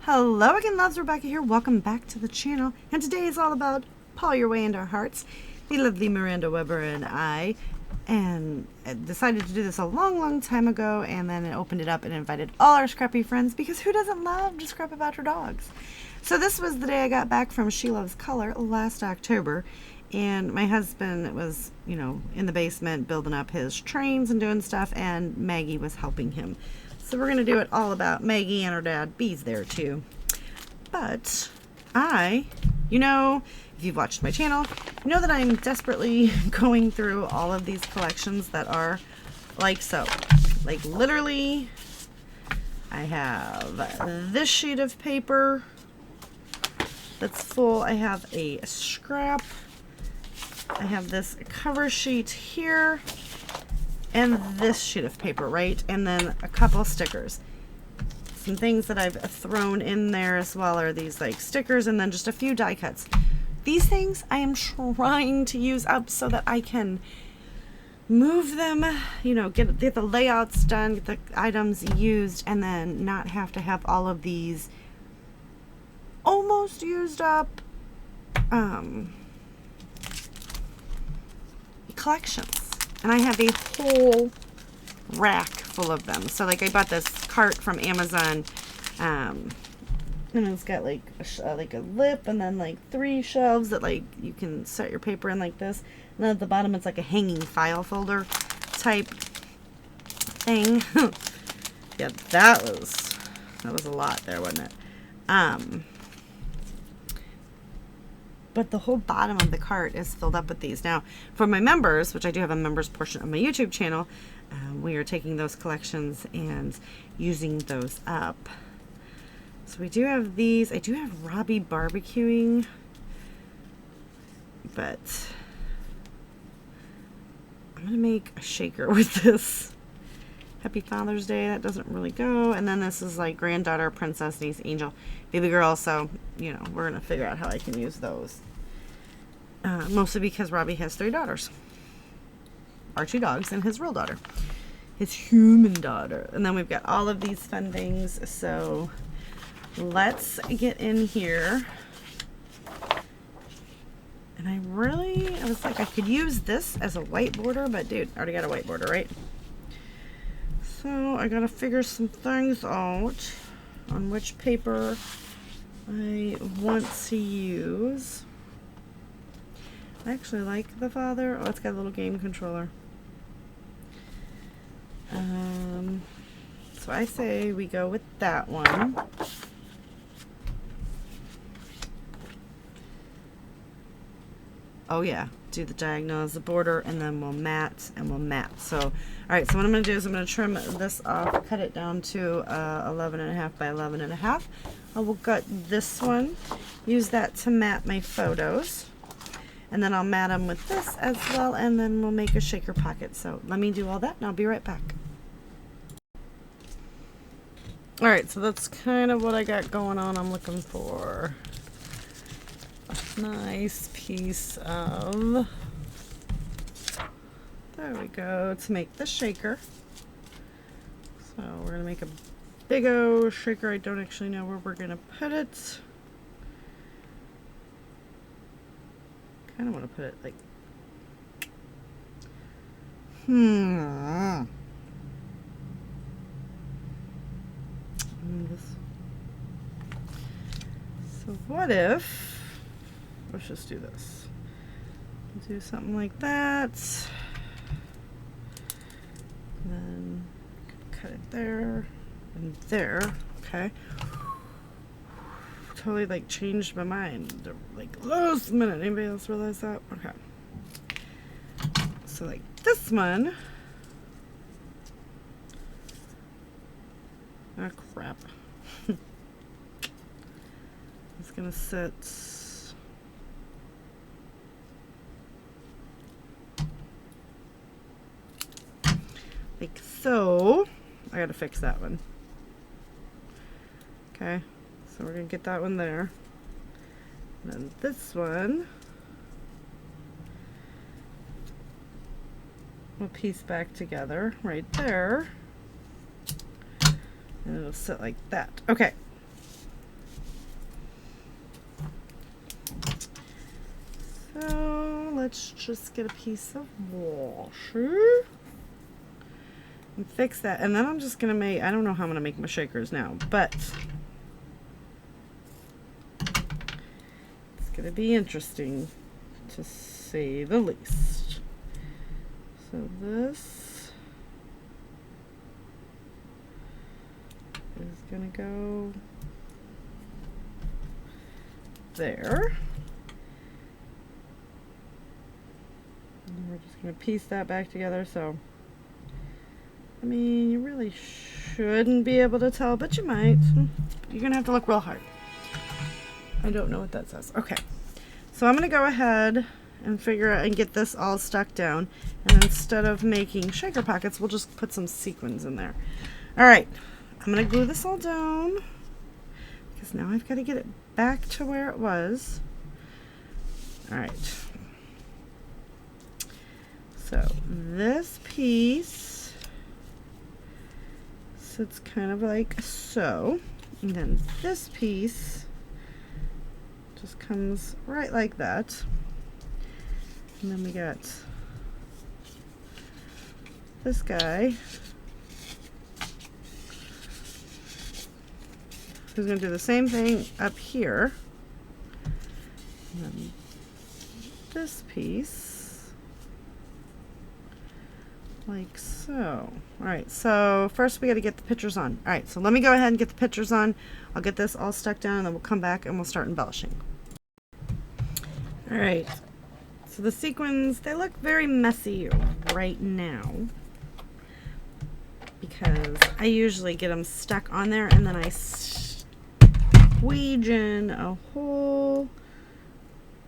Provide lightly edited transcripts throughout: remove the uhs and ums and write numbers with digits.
Hello again, loves. Rebecca here. Welcome back to the channel. And today is all about Paw Your Way into Our Hearts. The lovely Miranda Weber and I decided to do this a long time ago, and then I opened it up and invited all our scrappy friends, because who doesn't love to scrap about your dogs? So this was the day I got back from She Loves Color last October, and my husband was, in the basement building up his trains and doing stuff, and Maggie was helping him. So we're going to do it all about Maggie and her dad. Bee's there too. But if you've watched my channel, you know that I'm desperately going through all of these collections that are like so. Like literally, I have this sheet of paper that's full. I have a scrap. I have this cover sheet here. And this sheet of paper, right? And then a couple stickers. Some things that I've thrown in there as well are these like stickers, and then just a few die cuts. These things I am trying to use up so that I can move them, get the layouts done, get the items used, and then not have to have all of these almost used up collections. And I have a whole rack full of them. So like I bought this cart from Amazon, and it's got like a lip, and then like 3 shelves that like you can set your paper in like this. And then at the bottom it's like a hanging file folder type thing. Yeah, that was a lot there, wasn't it? But the whole bottom of the cart is filled up with these. Now, for my members, which I do have a members portion of my YouTube channel, we are taking those collections and using those up. So we do have these. I do have Robbie barbecuing, but I'm going to make a shaker with this. Happy Father's Day. That doesn't really go. And then this is like granddaughter, princess, niece, angel, baby girl. So, we're going to figure out how I can use those. Mostly because Robbie has 3 daughters. Our 2 dogs and his real daughter. His human daughter. And then we've got all of these fun things. So let's get in here. And I was like, I could use this as a whiteboarder, but dude, I already got a whiteboarder, right? So I gotta figure some things out on which paper I want to use. I actually like the Father. Oh, it's got a little game controller. So I say we go with that one. Oh yeah, do the diagonal as the border, and then we'll mat. So, all right, so what I'm going to do is I'm going to trim this off, cut it down to 11.5 by 11.5. I will cut this one, use that to mat my photos, and then I'll mat them with this as well, and then we'll make a shaker pocket. So let me do all that, and I'll be right back. All right, so that's kind of what I got going on. I'm looking for a nice piece of, there we go, to make the shaker. So we're gonna make a big old shaker. I don't actually know where we're gonna put it. Kind of want to put it like, So what if, let's just do this. Do something like that. And then cut it there and there. Okay. Totally like changed my mind. Like last minute. Anybody else realize that? Okay. So like this one. Ah, crap. It's gonna sit like so. I gotta fix that one. Okay, so we're gonna get that one there. And then this one we'll piece back together right there. And it'll sit like that. Okay. let's just get a piece of washer and fix that. And then I'm just gonna make, I don't know how I'm gonna make my shakers now, but it's gonna be interesting to say the least. So this is gonna go there. And we're just gonna piece that back together. So, I mean, you really shouldn't be able to tell, but you might. You're gonna have to look real hard. I don't know what that says. Okay, so I'm gonna go ahead and figure out and get this all stuck down. And instead of making shaker pockets, we'll just put some sequins in there. All right, I'm gonna glue this all down because now I've got to get it back to where it was. All right. So this piece sits kind of like so, and then this piece just comes right like that. And then we got this guy who's going to do the same thing up here. And then this piece like so. All right, so first we got to get the pictures on. All right, so let me go ahead and get the pictures on. I'll get this all stuck down and then we'll come back and we'll start embellishing. All right. So the sequins, they look very messy right now because I usually get them stuck on there and then I squeeze in a whole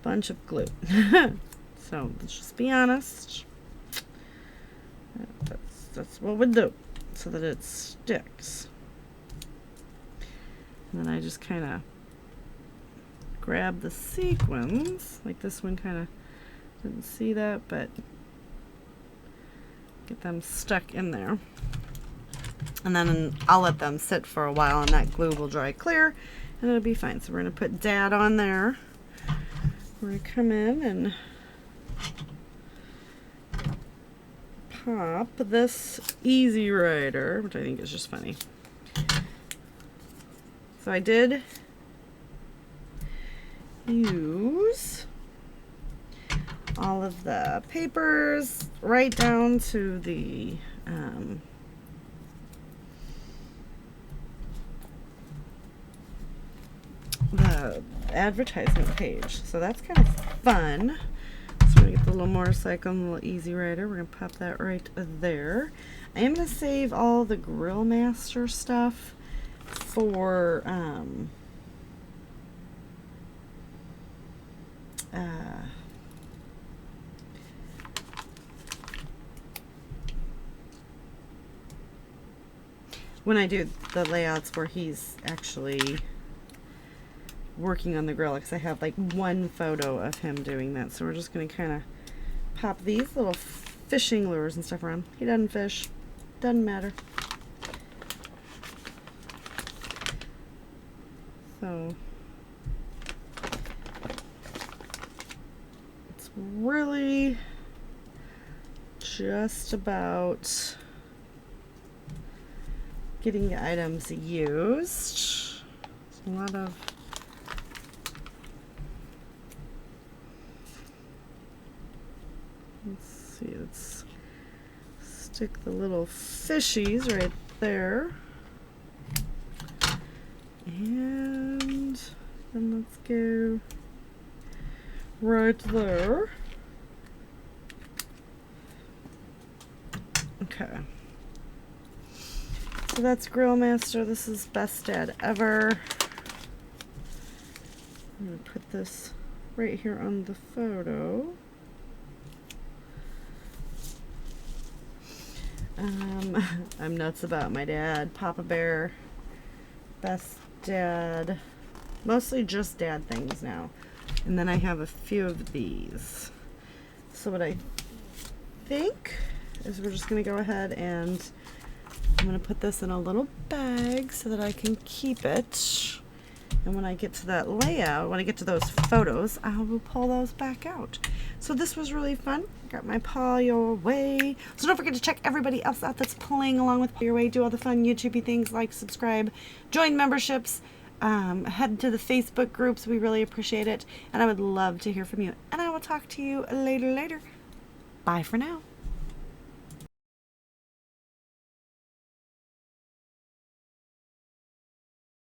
bunch of glue. So let's just be honest. That's what we do so that it sticks. And then I just kind of grab the sequins, like this one kind of didn't see that, but get them stuck in there. And then I'll let them sit for a while and that glue will dry clear and it'll be fine. So we're going to put Dad on there. We're going to come in and pop this Easy Rider, which I think is just funny. So I did use all of the papers right down to the advertisement page. So that's kind of fun. So we're gonna get the little motorcycle and the little Easy Rider. We're gonna pop that right there. I am gonna save all the Grill Master stuff for when I do the layouts where he's actually working on the grill, because I have like one photo of him doing that. So we're just going to kind of pop these little fishing lures and stuff around. He doesn't fish, doesn't matter. So it's really just about getting the items used. There's a lot of let's stick the little fishies right there. And then let's go right there. Okay. So that's Grill Master. This is Best Dad Ever. I'm going to put this right here on the photo. I'm nuts about my dad. Papa Bear, Best Dad, mostly just dad things now. And then I have a few of these. So what I think is we're just going to go ahead and I'm going to put this in a little bag so that I can keep it. And when I get to that layout, when I get to those photos, I will pull those back out. So this was really fun. Got my Paw Your Way. So don't forget to check everybody else out that's playing along with Paw Your Way. Do all the fun YouTubey things, like, subscribe, join memberships, head to the Facebook groups. We really appreciate it. And I would love to hear from you. And I will talk to you later. Bye for now.